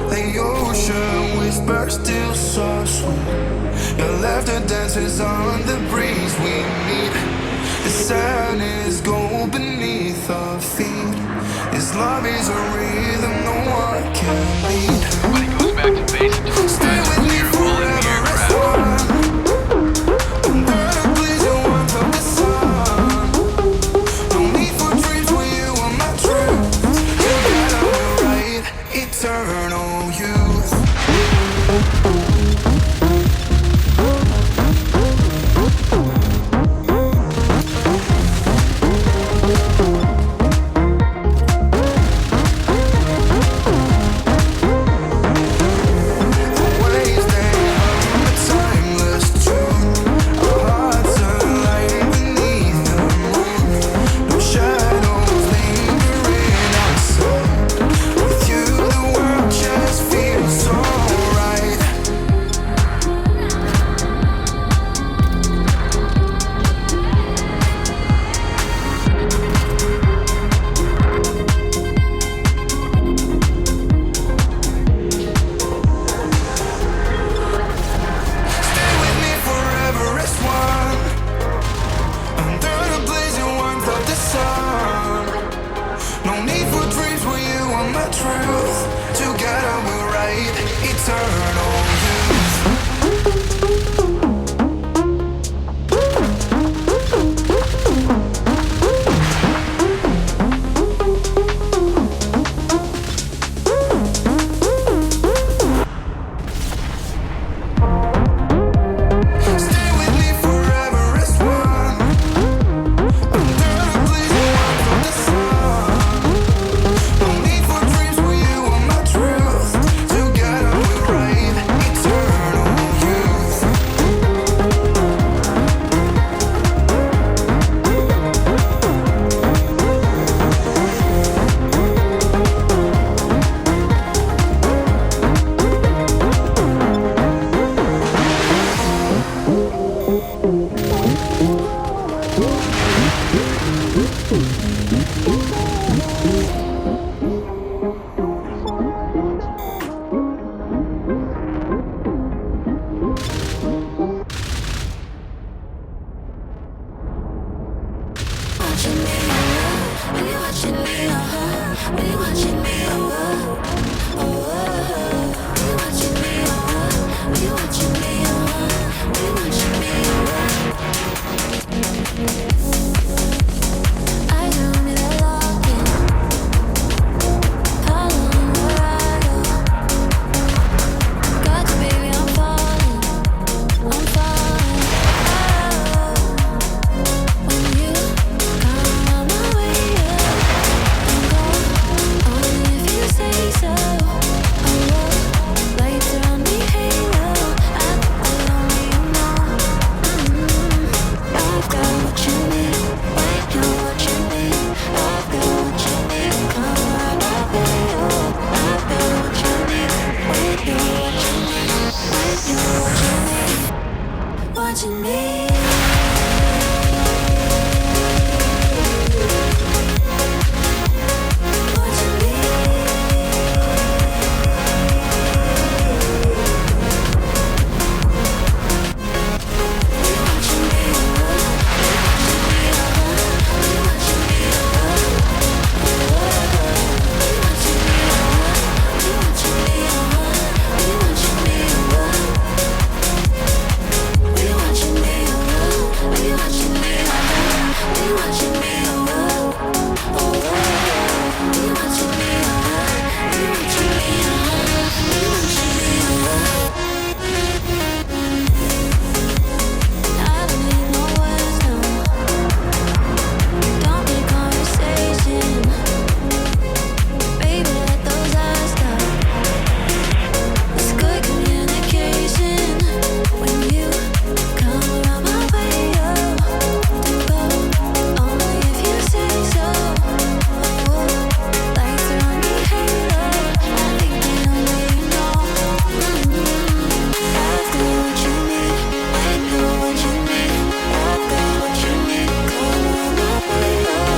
The ocean whispers still so sweet. Your laughter dances on the breeze we meet. The sand is gold beneath our feet. This love is a rhythm no one can beat. Everybody goes back to base until the Stay guys with me clear all enemy forever as aircraft. one. Under the blazing warmth of the sun. No need for dreams when you are my truth. Together we're right, eternal youth. Waves they hum a timeless tune. Our hearts align beneath the moon. No shadows lingering outside. With you the world just feels so right. Stay with me forever as one. Under the blazing warmth of the sun. No need for dreams when you are my truth. Together we're right, eternal youth. Stay with me forever as one. Under the blazing warmth of the sun. No need for dreams when you are my truth. Together we're right, eternal youth. Watching me, oh, will you watching me, oh, will you watching me, oh,